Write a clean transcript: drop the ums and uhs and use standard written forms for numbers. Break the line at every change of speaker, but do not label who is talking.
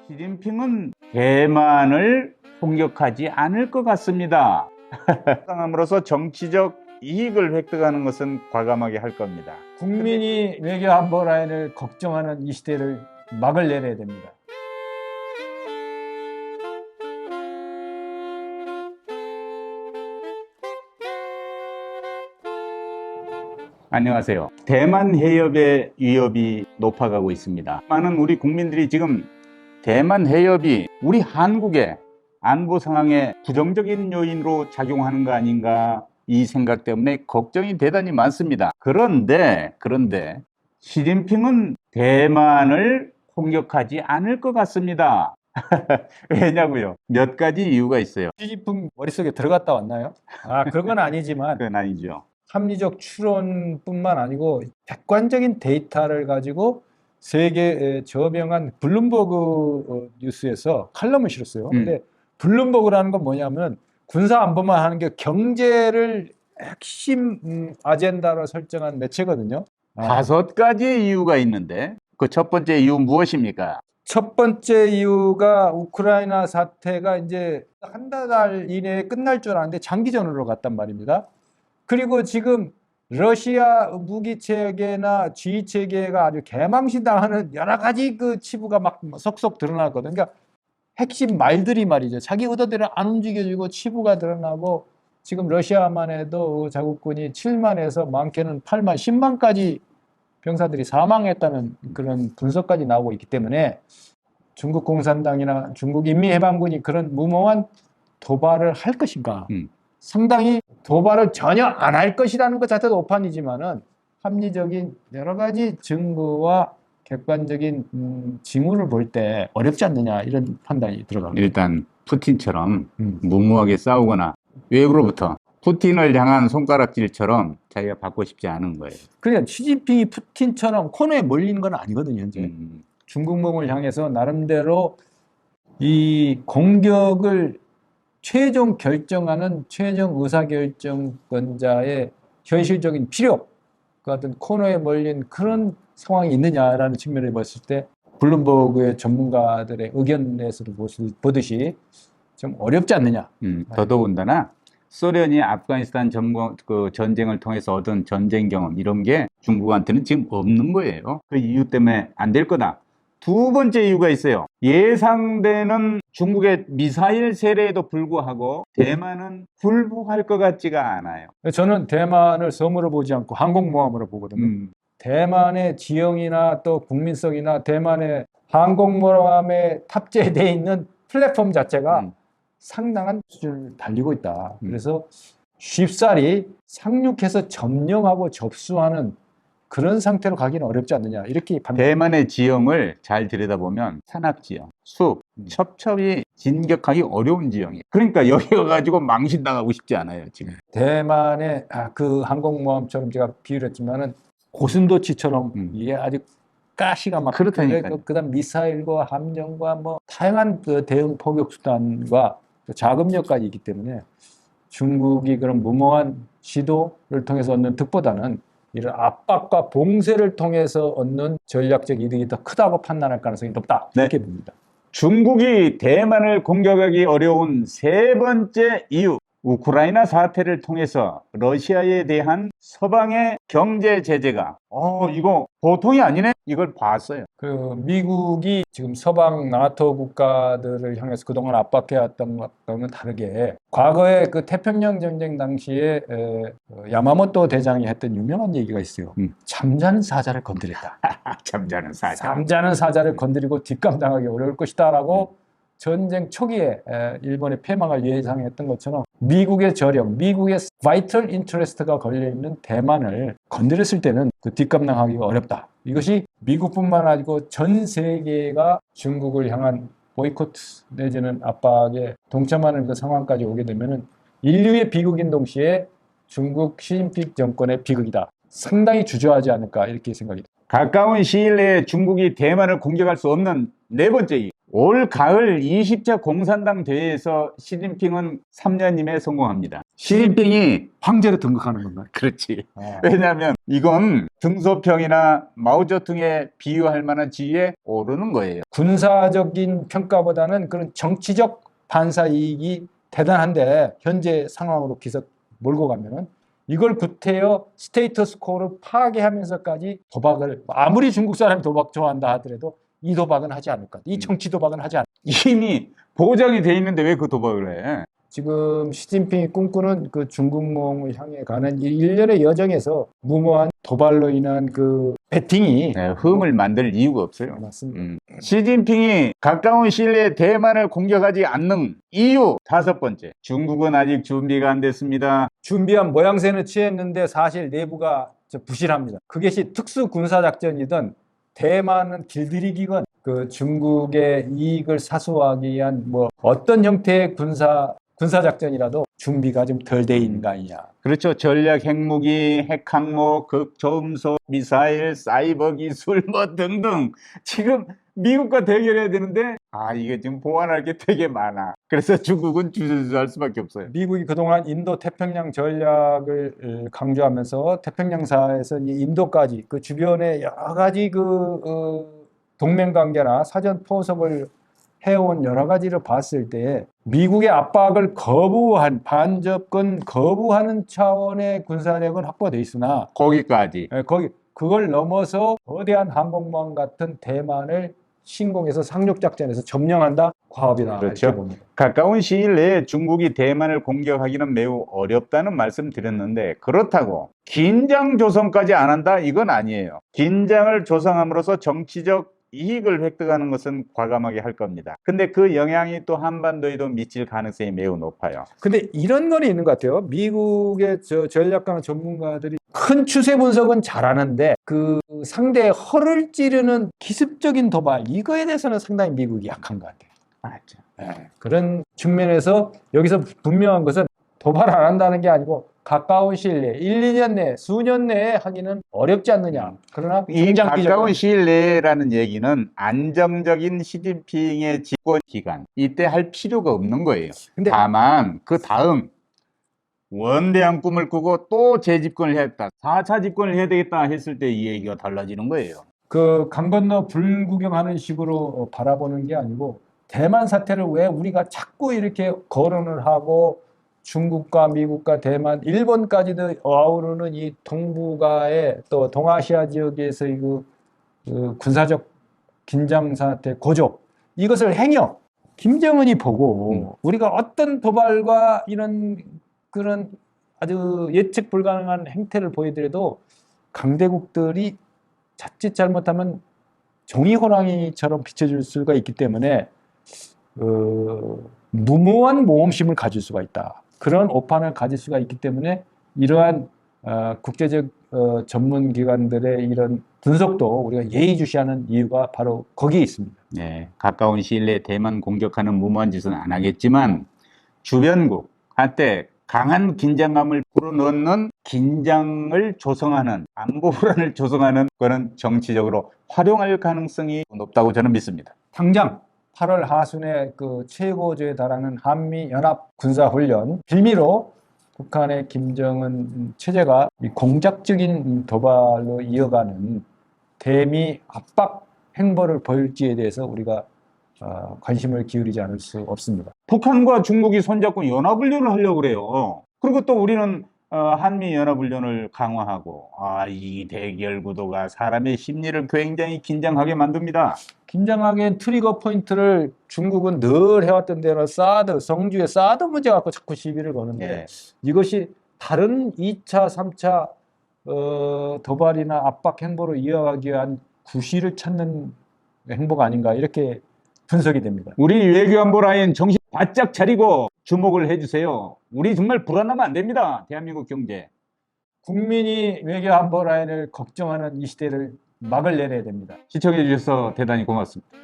시진핑은 대만을 공격하지 않을 것 같습니다. 함으로써 정치적 이익을 획득하는 것은 과감하게 할 겁니다.
국민이 외교 안보 라인을 걱정하는 이 시대를 막을 내려야 됩니다.
안녕하세요. 대만 해협의 위협이 높아가고 있습니다. 많은 우리 국민들이 지금 대만 해협이 우리 한국의 안보 상황에 부정적인 요인으로 작용하는 거 아닌가, 이 생각 때문에 걱정이 대단히 많습니다. 그런데 시진핑은 대만을 공격하지 않을 것 같습니다. 왜냐고요? 몇 가지 이유가 있어요.
시진핑 머릿속에 들어갔다 왔나요? 그런 건 아니지만
그건 아니죠.
합리적 추론뿐만 아니고 객관적인 데이터를 가지고 세계 저명한 블룸버그 뉴스에서 칼럼을 실었어요. 근데 블룸버그라는 건 뭐냐면 군사 안보만 하는 게 경제를 핵심 아젠다로 설정한 매체거든요.
5가지 이유가 있는데 그 첫 번째 이유 무엇입니까?
첫 번째 이유가 우크라이나 사태가 이제 한 달 이내에 끝날 줄 알았는데 장기전으로 갔단 말입니다. 그리고 지금 러시아 무기 체계나 지휘 체계가 아주 개망신당하는 여러 가지 그 치부가 막 속속 드러나거든요. 그러니까 핵심 말들이 말이죠. 자기 의도대로 안 움직여지고 치부가 드러나고, 지금 러시아만 해도 자국군이 7만에서 많게는 8만, 10만까지 병사들이 사망했다는 그런 분석까지 나오고 있기 때문에 중국 공산당이나 중국 인민해방군이 그런 무모한 도발을 할 것인가? 상당히 도발을 전혀 안 할 것이라는 것 자체도 오판이지만은 합리적인 여러 가지 증거와 객관적인 징후를 볼 때 어렵지 않느냐, 이런 판단이 들어갑니다.
일단 푸틴처럼 무모하게 싸우거나 외부로부터 푸틴을 향한 손가락질처럼 자기가 받고 싶지 않은 거예요.
그러니까 시진핑이 푸틴처럼 코너에 몰리는 건 아니거든요. 현재 중국몽을 향해서 나름대로 이 공격을 최종 결정하는 최종 의사결정권자의 현실적인 필요, 그 같은 코너에 몰린 그런 상황이 있느냐라는 측면을 봤을 때 블룸버그의 전문가들의 의견에서도 보듯이 좀 어렵지 않느냐.
더더군다나 소련이 아프가니스탄 전쟁을 통해서 얻은 전쟁 경험, 이런 게 중국한테는 지금 없는 거예요. 그 이유 때문에 안 될 거다. 두 번째 이유가 있어요. 예상되는 중국의 미사일 세례에도 불구하고 대만은 굴복할 것 같지가 않아요.
저는 대만을 섬으로 보지 않고 항공모함으로 보거든요. 대만의 지형이나 또 국민성이나 대만의 항공모함에 탑재되어 있는 플랫폼 자체가 상당한 수준을 달리고 있다. 그래서 쉽사리 상륙해서 점령하고 접수하는 그런 상태로 가기는 어렵지 않느냐, 이렇게
대만의 지형을 잘 들여다보면 산악지형, 숲, 첩첩이 진격하기 어려운 지형이에요. 그러니까 여기 와가지고 망신당하고 싶지 않아요, 지금.
대만의 그 항공모함처럼 제가 비유를 했지만은 고슴도치처럼 이게 아주 가시가 막
그렇다니까요.
그다음 미사일과 함정과 뭐 다양한 그 대응 포격 수단과 자금력까지 있기 때문에 중국이 그런 무모한 시도를 통해서 얻는 득보다는 이런 압박과 봉쇄를 통해서 얻는 전략적 이득이 더 크다고 판단할 가능성이 높다, 이렇게 봅니다.
중국이 대만을 공격하기 어려운 세 번째 이유, 우크라이나 사태를 통해서 러시아에 대한 서방의 경제 제재가 이거 보통이 아니네, 이걸 봤어요.
그 미국이 지금 서방 나토 국가들을 향해서 그동안 압박해왔던 것과는 다르게 과거에 그 태평양 전쟁 당시에 야마모토 대장이 했던 유명한 얘기가 있어요. 잠자는 사자를 건드렸다.
잠자는 사자.
잠자는 사자를 건드리고 뒷감당하기 어려울 것이다 라고 전쟁 초기에 일본의 패망을 예상했던 것처럼 미국의 저력, 미국의 바이털 인터레스트가 걸려있는 대만을 건드렸을 때는 그 뒷감당하기가 어렵다. 이것이 미국뿐만 아니고 전 세계가 중국을 향한 보이콧 내지는 압박에 동참하는 그 상황까지 오게 되면은 인류의 비극인 동시에 중국 시진핑 정권의 비극이다. 상당히 주저하지 않을까, 이렇게 생각이 듭니다.
가까운 시일 내에 중국이 대만을 공격할 수 없는 네 번째 이유, 올 가을 20차 공산당 대회에서 시진핑은 3년 임에 성공합니다. 시진핑이
황제로 등극하는 건가요?
그렇지.
아.
왜냐하면 이건 등소평이나 마오쩌둥에 비유할 만한 지위에 오르는 거예요.
군사적인 평가보다는 그런 정치적 반사 이익이 대단한데 현재 상황으로 기석 몰고 가면은 이걸 구태여 스테이터스코를 파괴하면서까지 도박을 아무리 중국 사람이 도박 좋아한다 하더라도 이 도박은 하지 않을 것 같아. 이 정치 도박은 하지 않을 것 같아.
이미 보장이 돼 있는데 왜 그 도박을 해?
지금 시진핑이 꿈꾸는 그 중국몽을 향해 가는 일련의 여정에서 무모한 도발로 인한 그 배팅이
네, 흠을 만들 이유가 없어요.
맞습니다.
시진핑이 가까운 시일 내에 대만을 공격하지 않는 이유 5번째. 중국은 아직 준비가 안 됐습니다.
준비한 모양새는 취했는데 사실 내부가 부실합니다. 그것이 특수 군사작전이든 대만은 길들이기건 그 중국의 이익을 사수하기 위한 뭐 어떤 형태의 군사작전이라도 준비가 좀 덜 돼 있는 거 아니냐.
그렇죠. 전략 핵무기, 핵항모, 극초음속 미사일, 사이버 기술 뭐 등등. 지금 미국과 대결해야 되는데 이게 지금 보완할 게 되게 많아. 그래서 중국은 주저주저할 수밖에 없어요.
미국이 그동안 인도 태평양 전략을 강조하면서 태평양사에서 이 인도까지 그 주변에 여러 가지 동맹 관계나 사전 포섭을 해온 여러 가지를 봤을 때 미국의 압박을 거부한 반접근 거부하는 차원의 군사력은 확보되어 있으나
거기까지.
그걸 넘어서 거대한 항공모함 같은 대만을 신공해서 상륙작전에서 점령한다? 과업이다.
그렇죠.
이렇게 봅니다.
가까운 시일 내에 중국이 대만을 공격하기는 매우 어렵다는 말씀 드렸는데 그렇다고 긴장 조성까지 안 한다? 이건 아니에요. 긴장을 조성함으로써 정치적 이익을 획득하는 것은 과감하게 할 겁니다. 근데 그 영향이 또 한반도에도 미칠 가능성이 매우 높아요.
근데 이런 건 있는 것 같아요. 미국의 전략가 전문가들이 큰 추세 분석은 잘하는데 그 상대의 허를 찌르는 기습적인 도발 이거에 대해서는 상당히 미국이 약한 것 같아요.
맞죠.
네, 그런 측면에서 여기서 분명한 것은 도발 안 한다는 게 아니고 가까운 시일 내에 1, 2년 내에 수년 내에 하기는 어렵지 않느냐. 그러나
이
중장기적으로
가까운 시일 내라는 얘기는 안정적인 시진핑의 집권 기간 이때 할 필요가 없는 거예요.
근데
다만 그 다음 원대한 꿈을 꾸고 또 재집권을 했다. 4차 집권을 해야 되겠다 했을 때 이 얘기가 달라지는 거예요.
그 강 건너 불구경하는 식으로 바라보는 게 아니고 대만 사태를 왜 우리가 자꾸 이렇게 거론을 하고 중국과 미국과 대만, 일본까지도 아우르는 이 동북아의 또 동아시아 지역에서의 그 군사적 긴장 사태 고조 이것을 행여 김정은이 보고 우리가 어떤 도발과 이런 그런 아주 예측 불가능한 행태를 보이더라도 강대국들이 자칫 잘못하면 종이 호랑이처럼 비춰줄 수가 있기 때문에 무모한 모험심을 가질 수가 있다. 그런 오판을 가질 수가 있기 때문에 이러한 국제적 전문기관들의 이런 분석도 우리가 예의주시하는 이유가 바로 거기에 있습니다.
네, 가까운 시일 내에 대만 공격하는 무모한 짓은 안 하겠지만 주변국한테 강한 긴장감을 불어넣는 긴장을 조성하는 안보 불안을 조성하는 그런 정치적으로 활용할 가능성이 높다고 저는 믿습니다.
당장 8월 하순에 그 최고조에 달하는 한미연합 군사훈련 빌미로 북한의 김정은 체제가 이 공작적인 도발로 이어가는 대미 압박 행보를 보일지에 대해서 우리가 관심을 기울이지 않을 수 없습니다.
북한과 중국이 손잡고 연합훈련을 하려고 그래요. 그리고 또 우리는 한미연합훈련을 강화하고 이 대결 구도가 사람의 심리를 굉장히 긴장하게 만듭니다.
긴장하게 트리거 포인트를 중국은 늘 해왔던 대로 성주의 사드 문제 갖고 자꾸 시비를 거는데
예.
이것이 다른 2차, 3차 도발이나 압박 행보로 이어가기 위한 구실을 찾는 행보가 아닌가 이렇게 분석이 됩니다.
우리 외교안보 라인 정신 바짝 차리고 주목을 해주세요. 우리 정말 불안하면 안 됩니다. 대한민국 경제.
국민이 외교안보 라인을 걱정하는 이 시대를 막을 내려야 됩니다.
시청해 주셔서 대단히 고맙습니다.